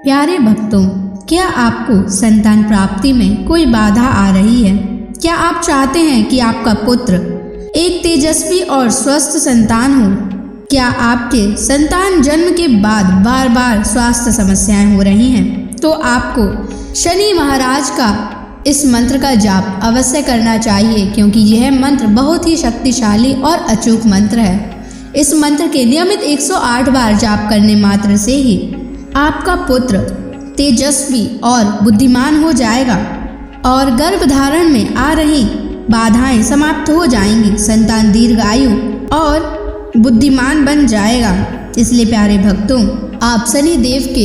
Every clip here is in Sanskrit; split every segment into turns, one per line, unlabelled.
प्यारे भक्तों, क्या आपको संतान प्राप्ति में कोई बाधा आ रही है? क्या आप चाहते हैं कि आपका पुत्र एक तेजस्वी और स्वस्थ संतान हो? क्या आपके संतान जन्म के बाद बार बार स्वास्थ्य समस्याएं हो रही हैं? तो आपको शनि महाराज का इस मंत्र का जाप अवश्य करना चाहिए, क्योंकि यह मंत्र बहुत ही शक्तिशाली और अचूक मंत्र है। इस मंत्र के नियमित 108 बार जाप करने मात्र से ही आपका पुत्र तेजस्वी और बुद्धिमान हो जाएगा और गर्भधारण में आ रही बाधाएं समाप्त हो जाएंगी। संतान दीर्घायु और बुद्धिमान बन जाएगा। इसलिए प्यारे भक्तों, आप शनि देव के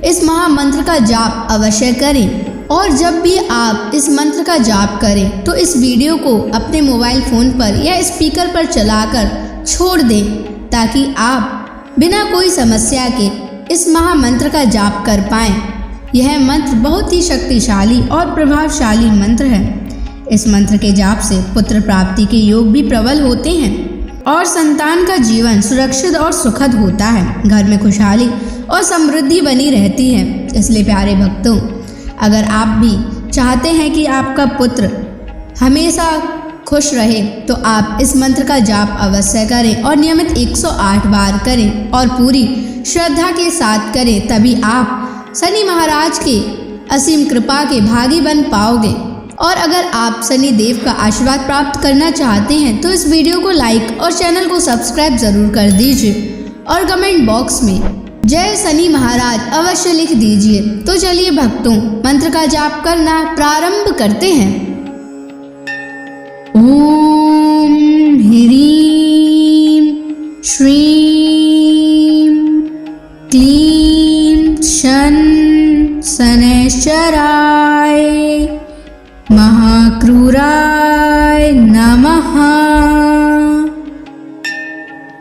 इस महामंत्र का जाप अवश्य करें। और जब भी आप इस मंत्र का जाप करें तो इस वीडियो को अपने मोबाइल फोन पर या स्पीकर पर चलाकर छोड़ दें, ताकि आप बिना कोई समस्या के इस महामंत्र का जाप कर पाएं। यह मंत्र बहुत ही शक्तिशाली और प्रभावशाली मंत्र है। इस मंत्र के जाप से पुत्र प्राप्ति के योग भी प्रबल होते हैं और संतान का जीवन सुरक्षित और सुखद होता है। घर में खुशहाली और समृद्धि बनी रहती है। इसलिए प्यारे भक्तों, अगर आप भी चाहते हैं कि आपका पुत्र हमेशा खुश रहे, तो आप इस मंत्र का जाप अवश्य करें और नियमित 108 बार करें और पूरी श्रद्धा के साथ करें। तभी आप शनि महाराज के असीम कृपा के भागी बन पाओगे। और अगर आप शनि देव का आशीर्वाद प्राप्त करना चाहते हैं तो इस वीडियो को लाइक और चैनल को सब्सक्राइब जरूर कर दीजिए और कमेंट बॉक्स में जय शनि महाराज अवश्य लिख दीजिए। तो चलिए भक्तों, मंत्र का जाप करना प्रारंभ करते हैं। ओम ह्रीं श्रीं क्लीं शन शनैश्चराय महाक्रूराय नमः।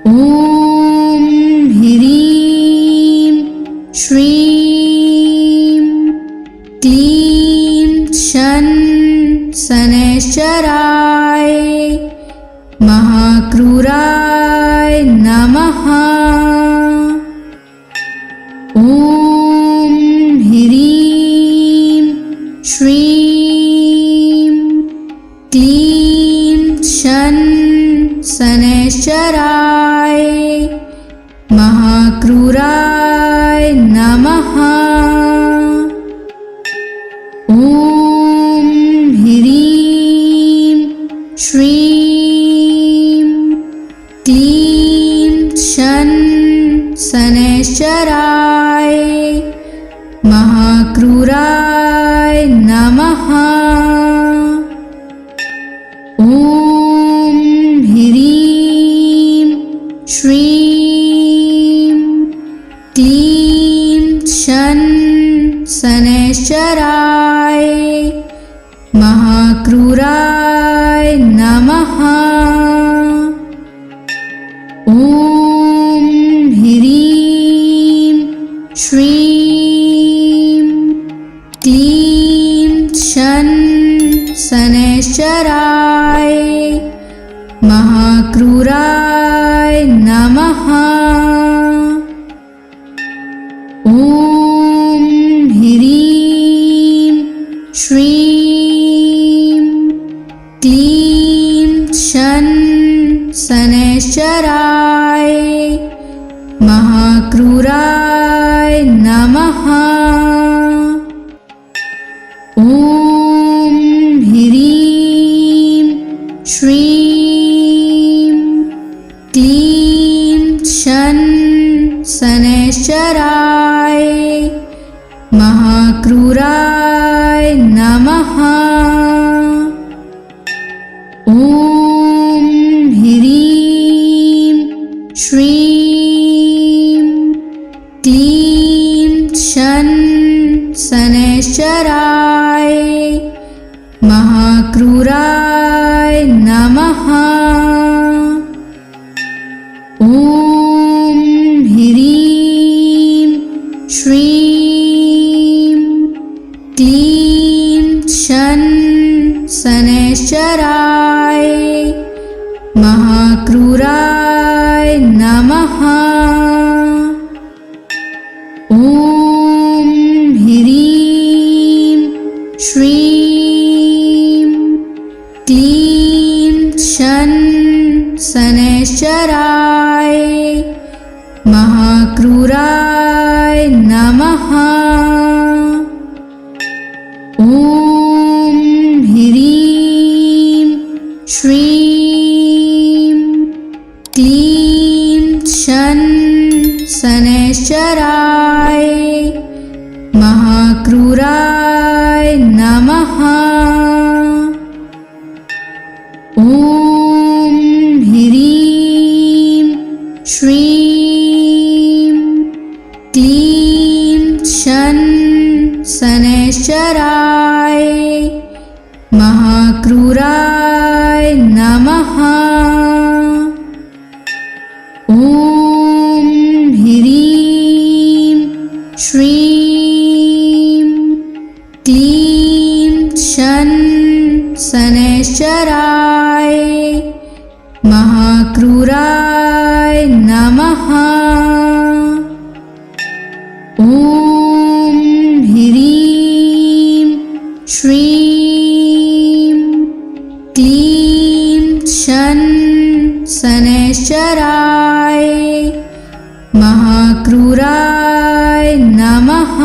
ओम ह्रीं श्रीं क्लीं शन शनैश्चराय महाक्रूराय नमः। ओम ह्रीं श्रीं क्लीं शन शनैश्चराय महाक्रूराय नमः। ओम ह्रीं श्रीं क्लीं शन शनैश्चराय महाक्रूराय नमः। ओम ह्रीं श्रीं क्लीं शन शनैश्चराय महाक्रूराय नमः। ओम ह्रीं श्रीं क्लीं शन शनैश्चराय महाक्रूराय नमः। ओम ह्रीं श्रीं क्लीं शन शनैश्चराय महाक्रूराय नमः। ओम ह्रीं श्रीं क्लीं शन शनैश्चराय महाक्रूराय नमः। ओम ह्रीं श्रीं क्लीं शन शनैश्चराय महाक्रूराय नमः। ओम ह्रीं श्रीं क्लीं शन शनैश्चराय महाक्रूराय नमः। ओम शनैश्चराय महाक्रूराय नमः। ॐ ह्रीं श्रीं क्लीं शनैश्चराय महाक्रूराय नमः। ॐ ह्रीं श्रीं क्लीं शनैश्चराय महाक्रूराय नमः। ॐ ह्रीं श्रीं क्लीं शनैश्चराय महाक्रूराय नमः। ॐ ह्रीं श्रीं क्लीं शनैश्चराय महाक्रूराय नमः।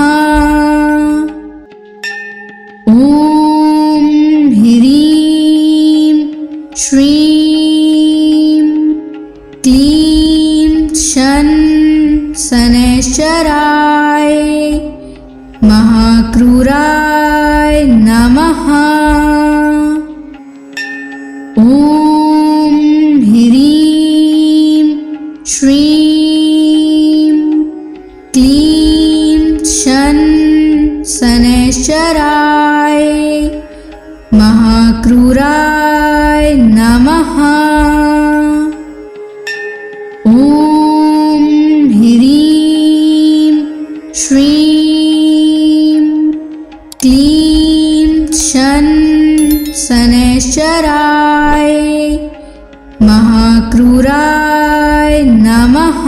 ॐ ह्रीं श्रीं क्लीं शनैश्चराय महाक्रूराय नमः। ॐ ह्रीं श्रीं क्लीं शनैश्चराय महाक्रूराय नमः। ॐ ह्रीं श्रीं क्लीं शनैश्चराय महाक्रूराय नमः।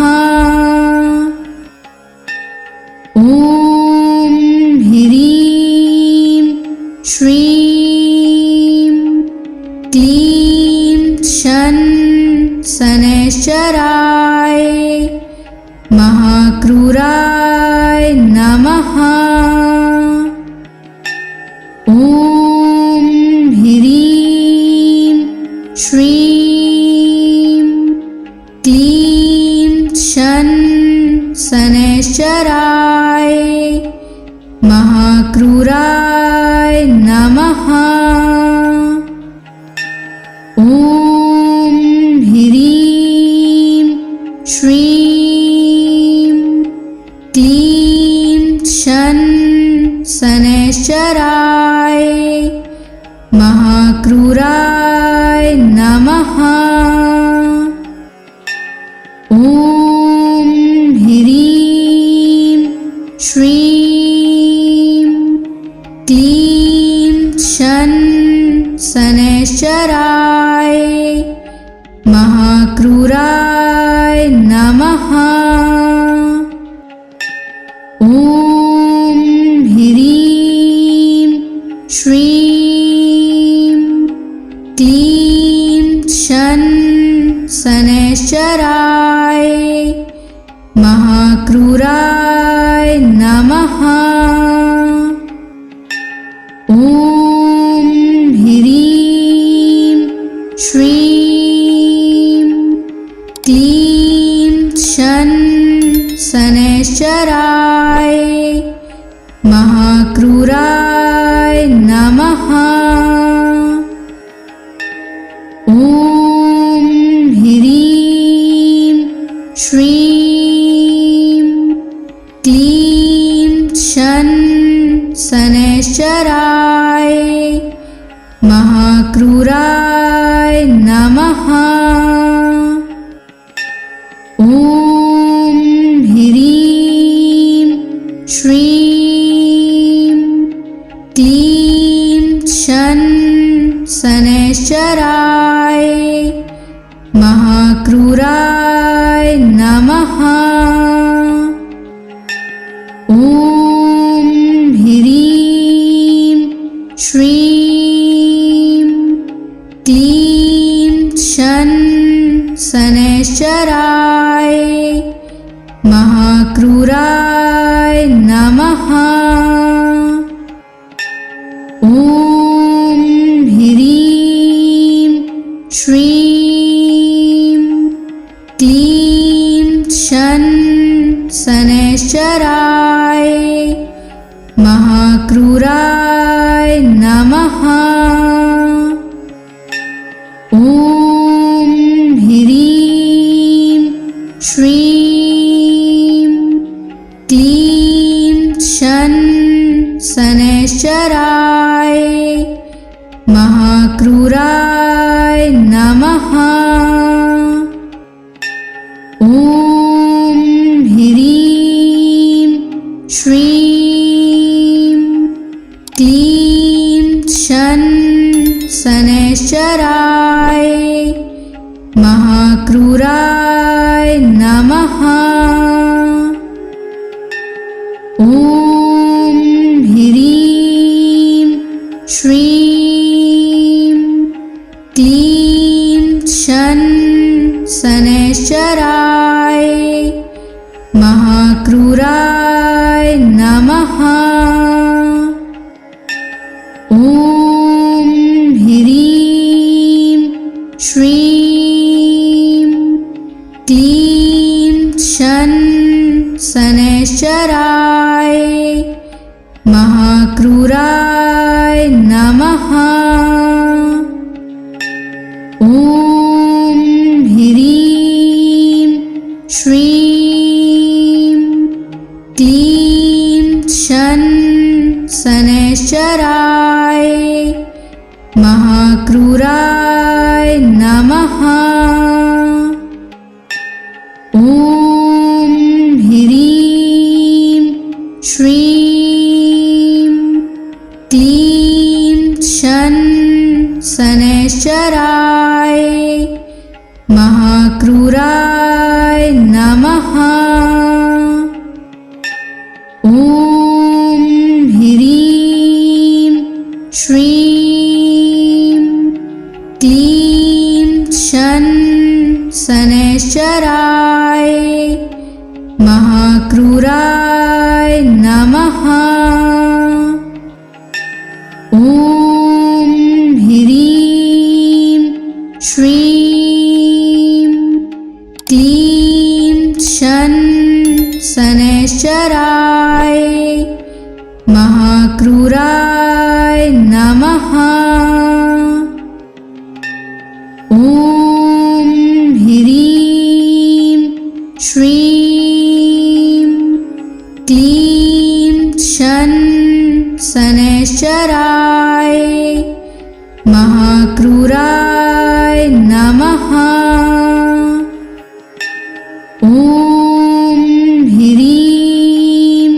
ॐ ह्रीं श्रीं क्लीं शनैश्चराय महाक्रूराय नमः। ॐ ह्रीं श्रीं क्लीं शनैश्चराय महाक्रूराय नमः। ॐ ह्रीं श्रीं क्लीं शनैश्चराय महाक्रूराय नमः। ॐ ह्रीं श्रीं क्लीं शनैश्चराय महाक्रूराय नमः। ॐ ह्रीं श्रीं क्लीं शनैश्चराय महाक्रूराय नमः। ॐ ह्रीं श्रीं क्लीं शनैश्चराय महाक्रूराय नमः। ॐ ह्रीं श्रीं क्लीं शनैश्चराय महाक्रूराय नमः। ॐ ह्रीं श्रीं क्लीं शनैश्चराय महाक्रूराय नमः। ॐ ह्रीं श्रीं क्लीं शनैश्चराय महाक्रूराय नमः। ॐ ह्रीं श्रीं क्लीं शन शनैश्चराय महाक्रूराय नमः। ॐ ह्रीं श्रीं क्लीं शन शनैश्चराय महाक्रूराय नमः। ॐ ह्रीं श्रीं क्लीं शन शनैश्चराय महाक्रूराय नमः। ॐ ह्रीं श्रीं क्लीं शन शनैश्चराय महाक्रूराय नमः। ॐ ह्रीं श्रीं क्लीं शन शनैश्चराय महाक्रूराय नमः। ॐ ह्रीं श्रीं क्लीं शन शनैश्चराय महाक्रूराय नमः। ॐ ह्रीं श्रीं क्लीं शन शनैश्चराय महाक्रूराय नमः। ॐ ह्रीं श्रीं क्लीं शन शनैश्चराय महाक्रूराय नमः। ॐ ह्रीं श्रीं क्लीं शन शनैश्चराय महाक्रूराय नमः। ॐ ह्रीं श्रीं क्लीं शन शनैश्चराय महाक्रूराय नमः। ॐ ह्रीं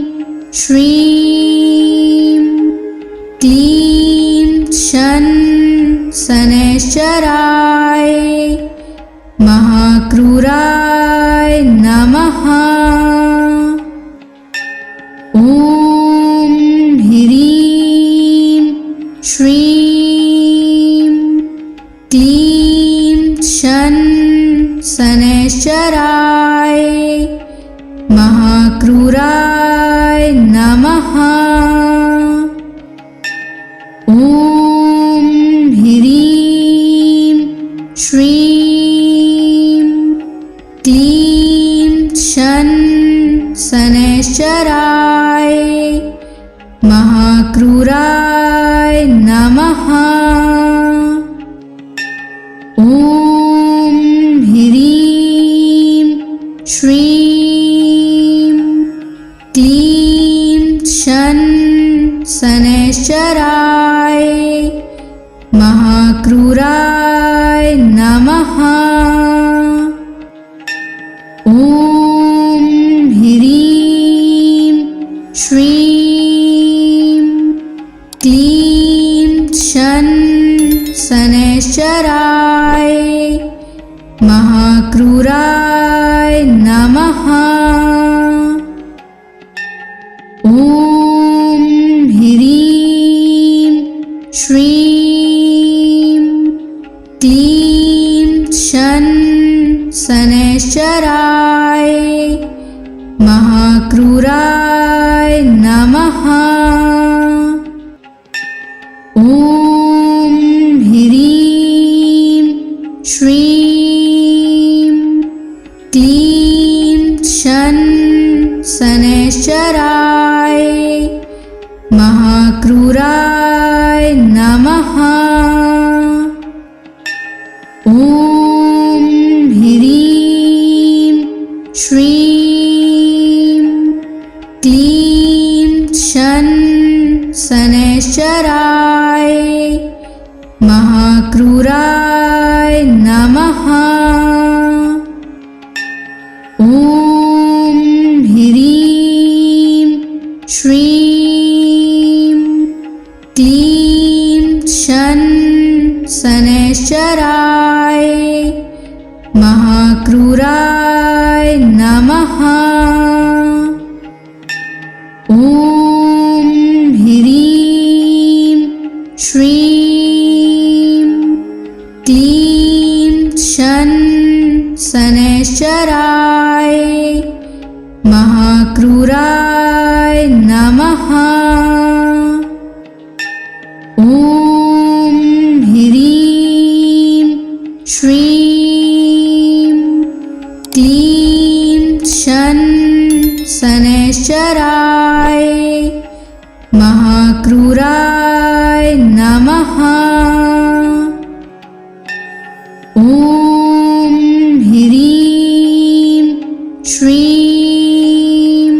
श्रीं क्लीं शन शनैश्चराय महाक्रूराय नमः। ॐ ह्रीं श्रीं क्लीं शन शनैश्चराय महाक्रूराय नमः। ॐ ह्रीं श्रीं क्लीं शन शनैश्चराय महाक्रूराय नमः। ॐ ह्रीं श्रीं क्लीं शन शनैश्चराय महाक्रूराय नमः। ॐ ह्रीं श्रीं क्लीं शन शनैश्चराय महाक्रूराय नमः। ॐ ह्रीं श्रीं क्लीं शन क्लीं शन शनैश्चराय महाक्रूराय नमः। ॐ ह्रीं श्रीं क्लीं शन शनैश्चराय महाक्रूराय नमः। ॐ ह्रीं श्रीं क्लीं शन शनैश्चराय महाक्रूराय नमः। ॐ ह्रीं श्रीं क्लीं शन शनैश्चराय महाक्रूराय नमः। ॐ ह्रीं श्रीं क्लीं शन शनैश्चराय महाक्रूराय नमः। ॐ ह्रीं श्रीं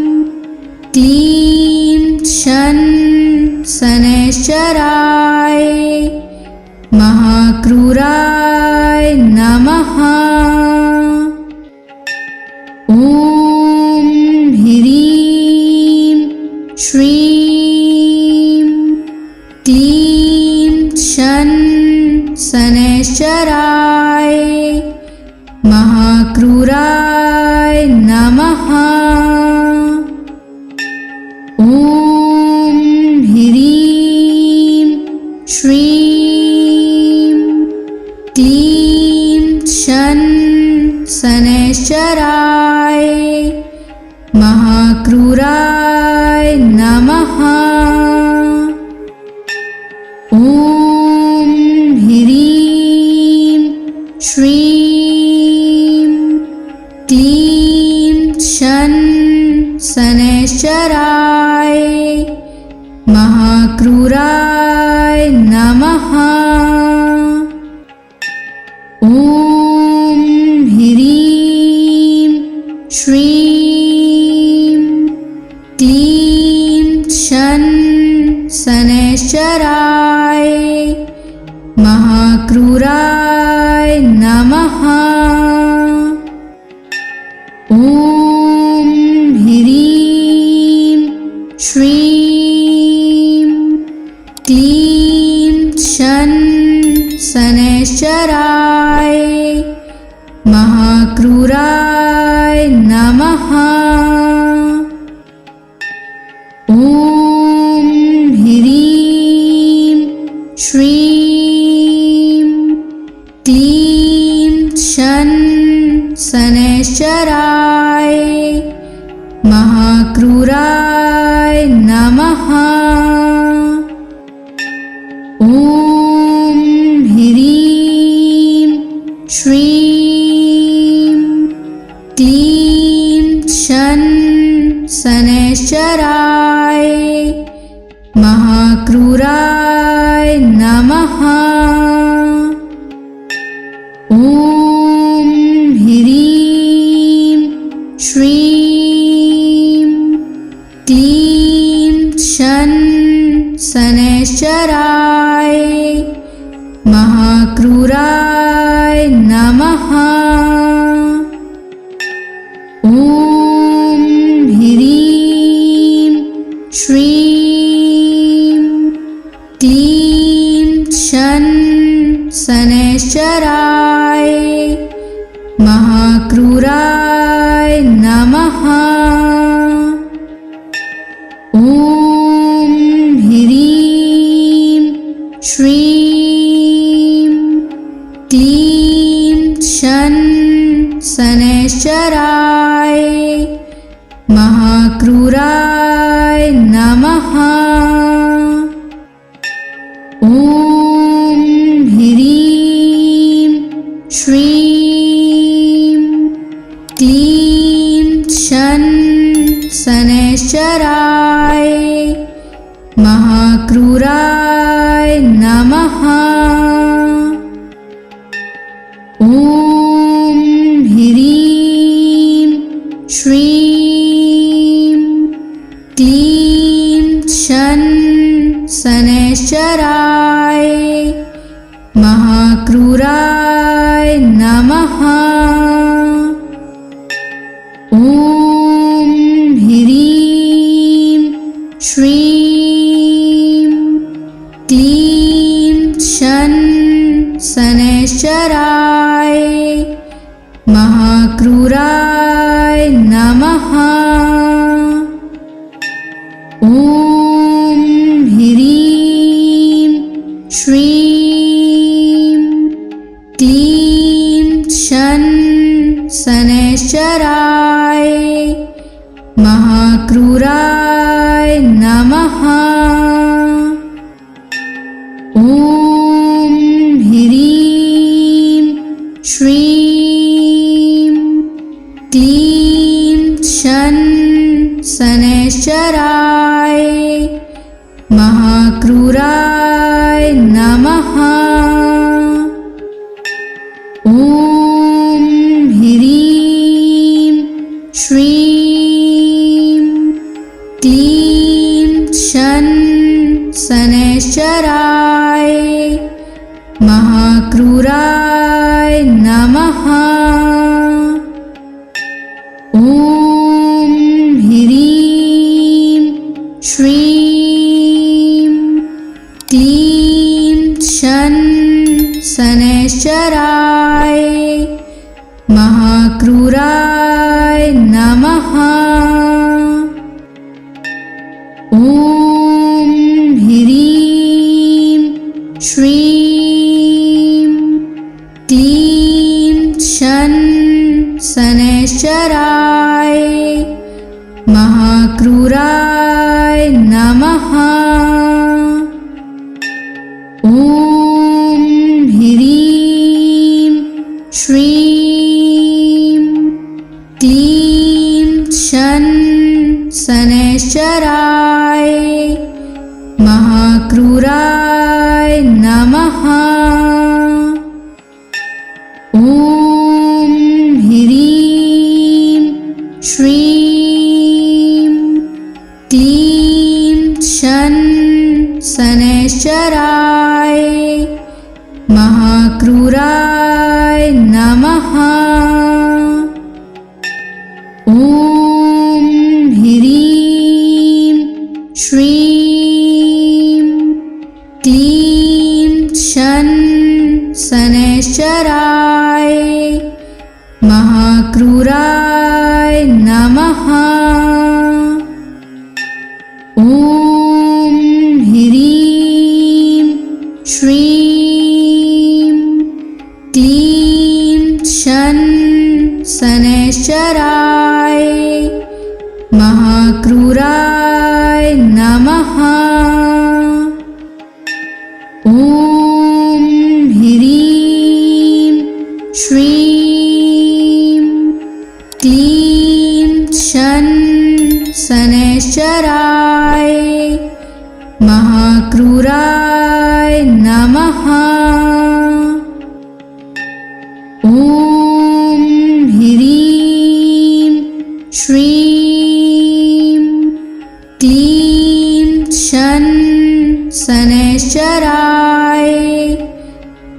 क्लीं शन शनैश्चराय महाक्रूराय नमः। ॐ ह्रीं श्रीं क्लीं शन शनैश्चराय महाक्रूराय नमः। ॐ ह्रीं श्रीं क्लीं शन शनैश्चराय महाक्रूराय नमः। ॐ ह्रीं श्रीं क्लीं शन शनैश्चराय महाक्रूराय नमः। ॐ ह्रीं श्रीं क्लीं शन शनैश्चराय महाक्रूराय नमः। ॐ ह्रीं श्रीं क्लीं शन शनैश्चराय महाक्रूराय नमः। ॐ ह्रीं श्रीं क्लीं शन शनैश्चराय महाक्रूराय नमः। ॐ ह्रीं श्रीं क्लीं शन शनैश्चराय महाक्रूराय नमः। ॐ ह्रीं श्रीं क्लीं शन शनैश्चराय महाक्रूराय नमः। ॐ ह्रीं श्रीं क्लीं शन शनैश्चराय महाक्रूराय नमः। ॐ ह्रीं श्रीं क्लीं शन शनैश्चराय महाक्रूराय नमः। ॐ ह्रीं श्रीं क्लीं शन शनैश्चराय महाक्रूराय नमः। ॐ ह्रीं श्रीं क्लीं शन शनैश्चराय महाक्रूराय नमः। ॐ ह्रीं श्रीं क्लीं शन शनैश्चराय महाक्रूराय नमः। ॐ ह्रीं श्रीं क्लीं शन शनैश्चराय महाक्रूराय नमः। ॐ ह्रीं श्रीं क्लीं शन शनैश्चराय महाक्रूराय नमः। ॐ ह्रीं श्रीं क्लीं शन शनैश्चराय महाक्रूराय नमः। ॐ ह्रीं श्रीं क्लीं शन शनैश्चराय महाक्रूराय नमः। ॐ ह्रीं श्रीं क्लीं शन शनैश्चराय महाक्रूराय नमः। ॐ ह्रीं श्रीं क्लीं शन शनैश्चराय महाक्रूराय नमः। ॐ ह्रीं श्रीं क्लीं शन शनैश्चराय महाक्रूराय नमः। ॐ ह्रीं श्रीं क्लीं शन शनैश्चराय महाक्रूराय नमः। ॐ ह्रीं श्रीं क्लीं शन शनैश्चराय महाक्रूराय नमः। ॐ ह्रीं श्रीं क्लीं शन शनैश्चराय महाक्रूराय नमः। ॐ ह्रीं श्रीं क्लीं शन शनैश्चराय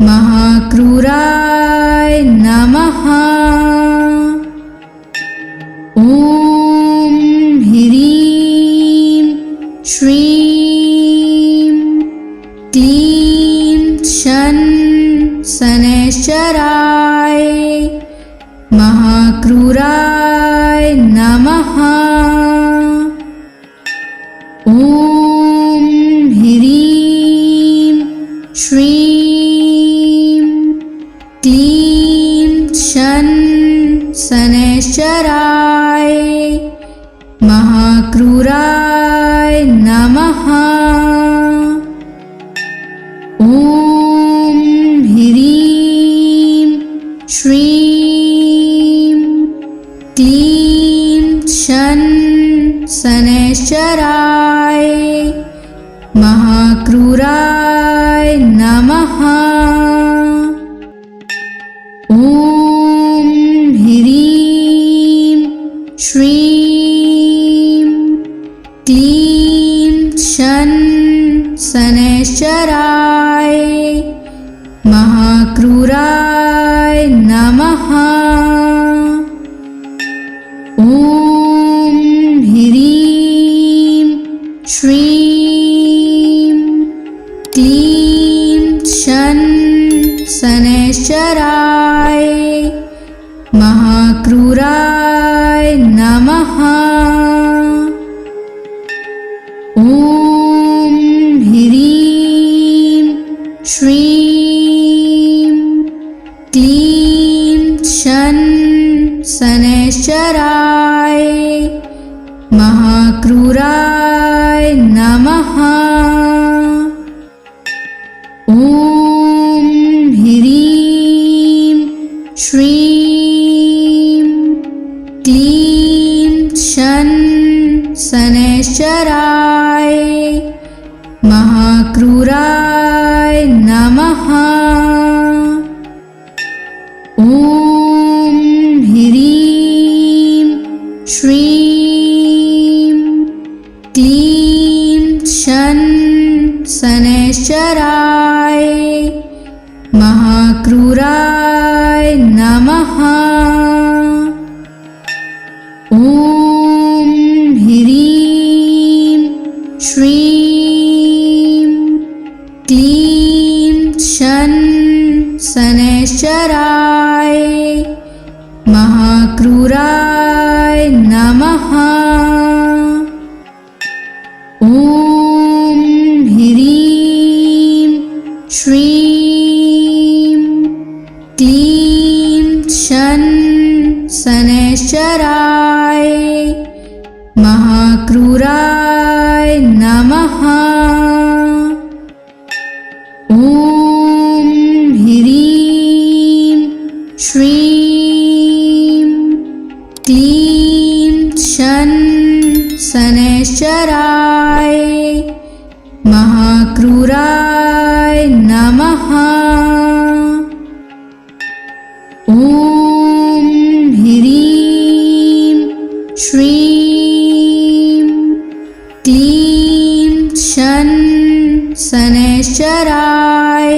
महाक्रूराय नमः। ॐ ह्रीं श्रीं क्लीं शन शनैश्चराय महाक्रूराय नमः। ॐ ह्रीं श्रीं क्लीं शन शनैश्चराय महाक्रूराय नमः। ॐ ह्रीं श्रीं क्लीं शन शनैश्चराय महाक्रूराय नमः। ॐ ह्रीं श्रीं क्लीं शन शनैश्चराय महाक्रूराय नमः। ॐ ह्रीं श्रीं क्लीं शन शनैश्चराय महाक्रूराय नमः। ॐ ह्रीं श्रीं क्लीं शन शनैश्चराय महाक्रूराय नमः। ॐ ह्रीं श्रीं क्लीं शन शनैश्चराय महाक्रूराय नमः। ॐ ह्रीं श्रीं क्लीं शन शनैश्चराय महाक्रूराय नमः। ॐ ह्रीं श्रीं क्लीं शन शनैश्चराय महाक्रूराय नमः। ॐ ह्रीं श्रीं क्लीं शन शनैश्चराय महाक्रूराय नमः। ॐ ह्रीं श्रीं क्लीं शन शनैश्चराय महाक्रूराय नमः। ॐ ह्रीं श्रीं क्लीं शन शनैश्चराय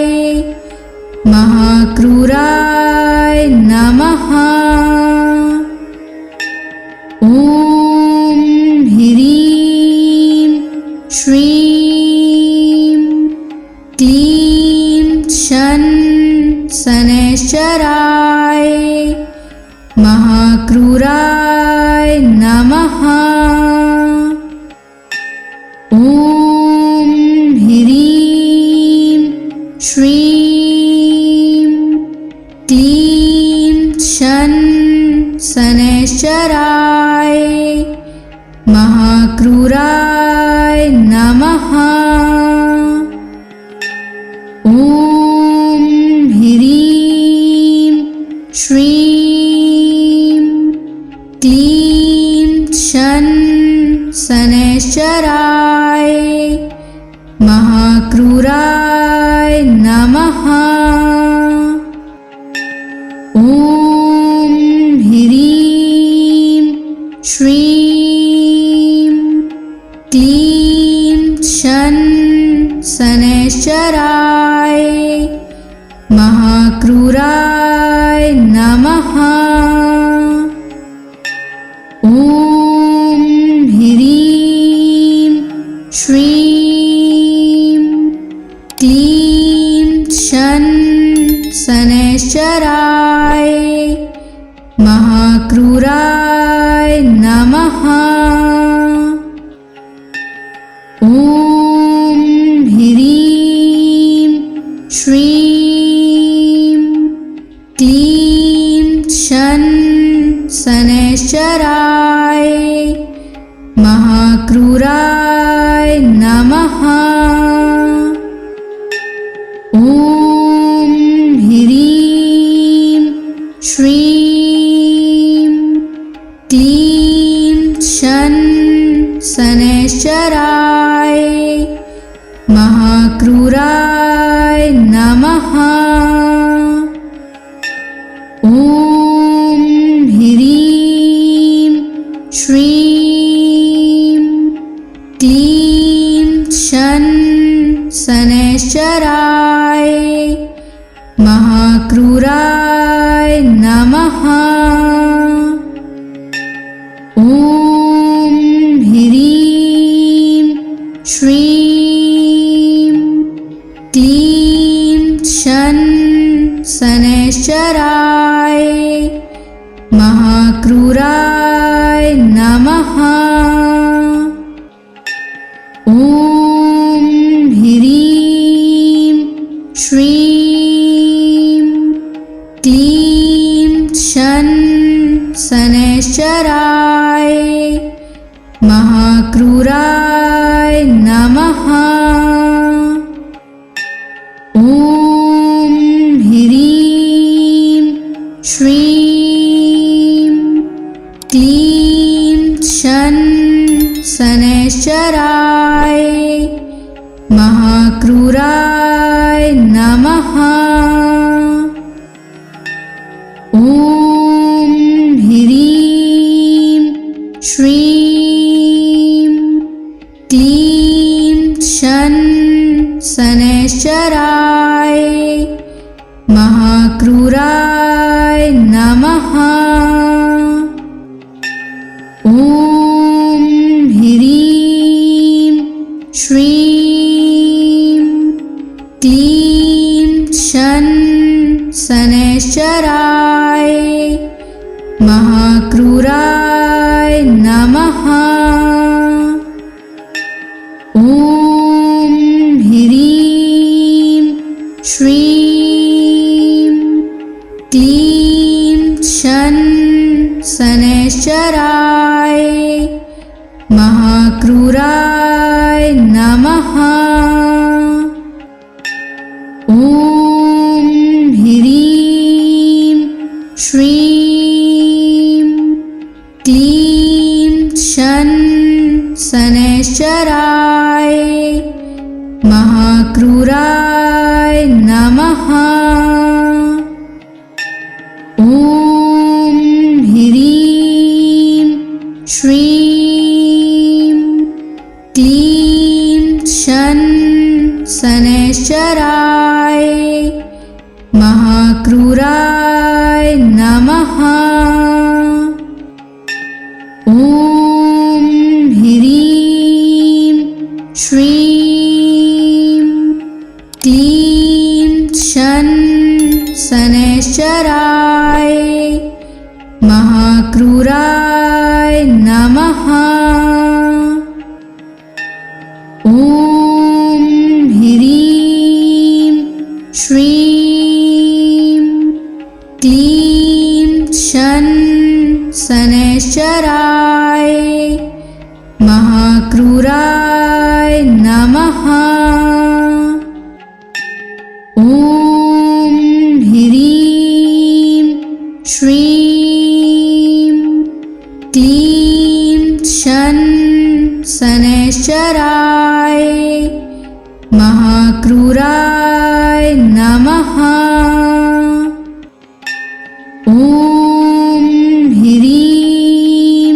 महाक्रूराय नमः। ॐ ह्रीं श्रीं क्लीं शन शनैश्चराय महाक्रूराय नमः। ॐ ह्रीं श्रीं क्लीं शन शनैश्चराय महाक्रूराय नमः। ॐ ह्रीं श्रीं क्लीं शन शनैश्चराय महाक्रूराय नमः। ॐ ह्रीं श्रीं क्लीं शन शनैश्चराय महाक्रूराय नमः। ॐ ह्रीं श्रीं क्लीं शन शनैश्चराय महाक्रूराय नमः। ॐ ह्रीं श्रीं क्लीं शन शनैश्चराय महाक्रूराय नमः। ॐ ह्रीं श्रीं शन शनैश्चराय महाक्रूराय नमः। ॐ ह्रीं श्रीं क्लीं शन शनैश्चराय महाक्रूराय नमः। ॐ ह्रीं श्रीं क्लीं शन शनैश्चराय महाक्रूराय नमः। ॐ ह्रीं श्रीं क्लीं शन शनैश्चराय महाक्रूराय नमः। ॐ ह्रीं श्रीं क्लीं शन शनैश्चराय महाक्रूराय नमः। ॐ ह्रीं श्रीं क्लीं शन शनैश्चराय महाक्रूराय नमः। ॐ ह्रीं श्रीं क्लीं शन शनैश्चराय महाक्रूराय नमः। ॐ ह्रीं श्रीं क्लीं शन शनैश्चराय महाक्रूराय नमः। ॐ ह्रीं श्रीं क्लीं शन शनैश्चराय महाक्रूराय नमः। ॐ ह्रीं श्रीं क्लीं शन शनैश्चराय महाक्रूराय नमः। ॐ ह्रीं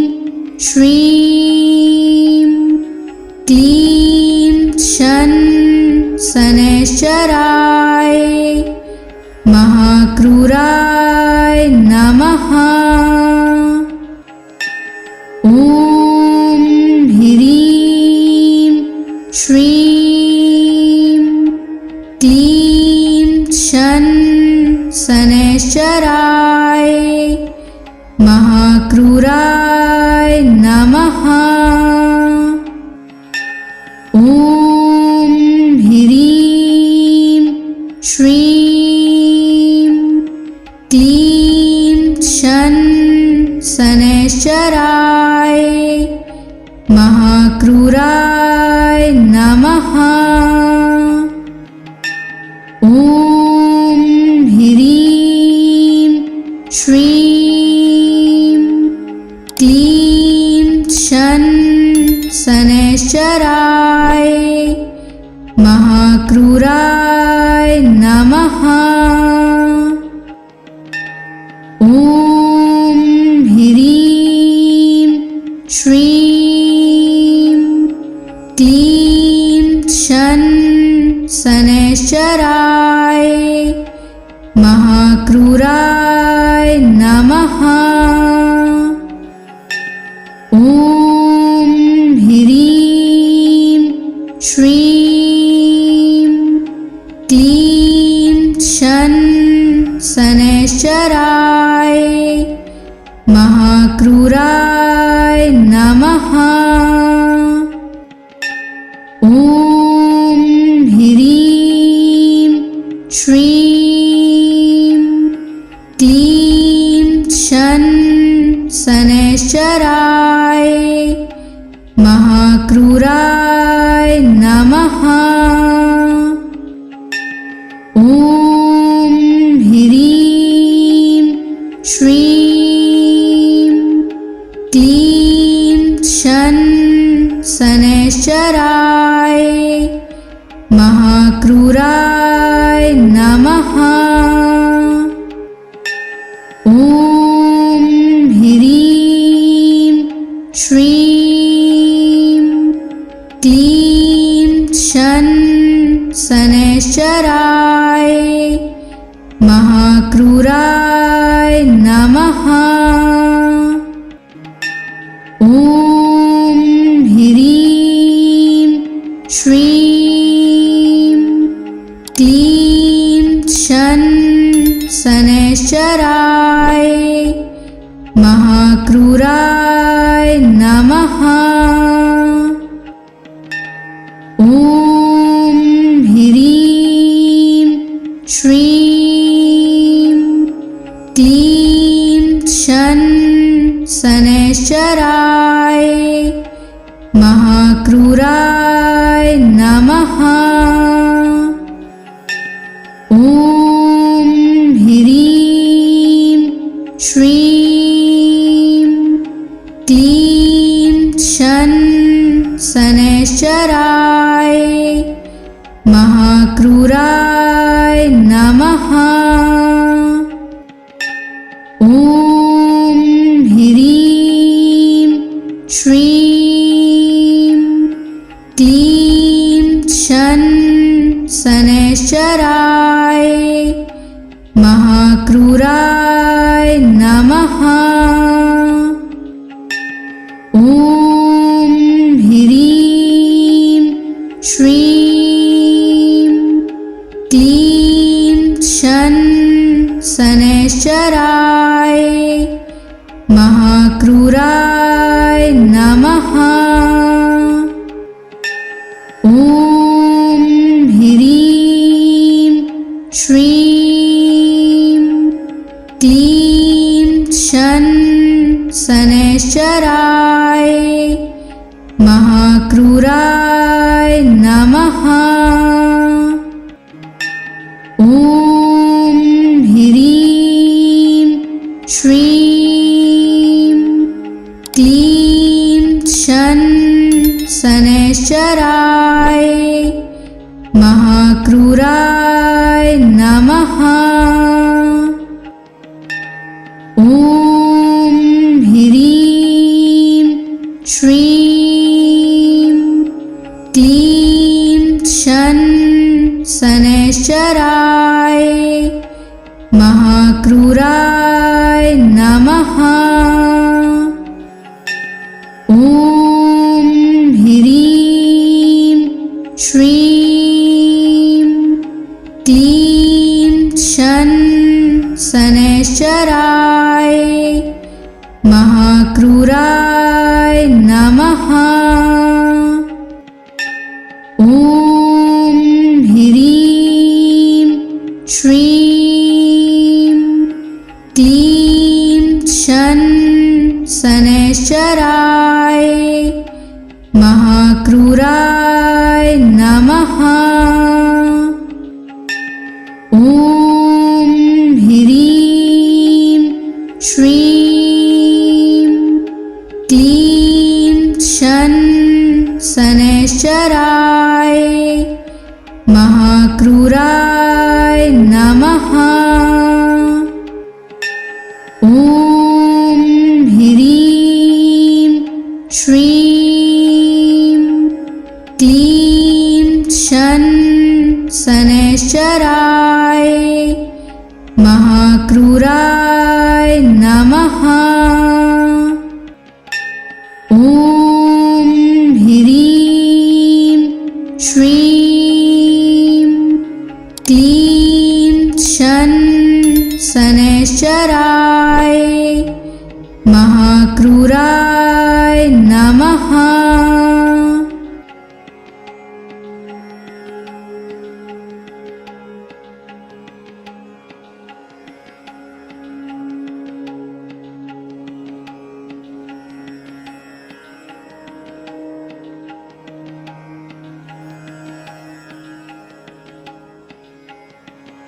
श्रीं क्लीं शन शनैश्चराय महाक्रूराय नमः। ॐ ह्रीं श्रीं क्लीं शन शनैश्चराय महाक्रूराय नमः। ॐ ह्रीं श्रीं क्लीं शन शनैश्चराय महाक्रूराय नमः। ॐ ह्रीं श्रीं क्लीं शन शनैश्चराय महाक्रूराय नमः। ॐ ह्रीं श्रीं क्लीं शन शनैश्चराय महाक्रूराय नमः। ॐ ह्रीं श्रीं क्लीं शन शनैश्चराय महाक्रूराय नमः। ॐ ह्रीं श्रीं क्लीं शन शनैश्चराय महाक्रूराय नमः। ॐ ह्रीं श्रीं क्लीं शन शनैश्चराय महाक्रूराय नमः। ॐ ह्रीं श्रीं क्लीं शन शनैश्चराय महाक्रूराय नमः। ॐ ह्रीं श्रीं क्लीं शन शनैश्चराय महाक्रूराय नमः। ॐ ह्रीं श्रीं क्लीं शन शनैश्चराय महाक्रूराय नमः। ॐ ह्रीं श्रीं क्लीं शन शनैश्चराय महाक्रूराय नमः। ॐ ह्रीं श्रीं क्लीं शन शनैश्चराय महाक्रूराय नमः। ॐ ह्रीं श्रीं क्लीं शन शनैश्चराय महाक्रूराय नमः। ॐ ह्रीं श्रीं क्लीं शन शनैश्चराय महाक्रूराय नमः। ॐ ह्रीं श्रीं क्लीं शन शनैश्चराय महाक्रूराय नमः। ॐ ह्रीं श्रीं क्लीं शन शनैश्चराय महाक्रूराय नमः। ॐ ह्रीं श्रीं क्लीं शन शनैश्चराय महाक्रूराय नमः। ॐ ह्रीं श्रीं क्लीं शन शनैश्चराय महाक्रूराय नमः। ॐ ह्रीं श्रीं क्लीं शन शनैश्चराय महाक्रूराय नमः। ॐ ह्रीं श्रीं क्लीं शन शनैश्चराय महाक्रूराय नमः। ॐ ह्रीं श्रीं क्लीं शन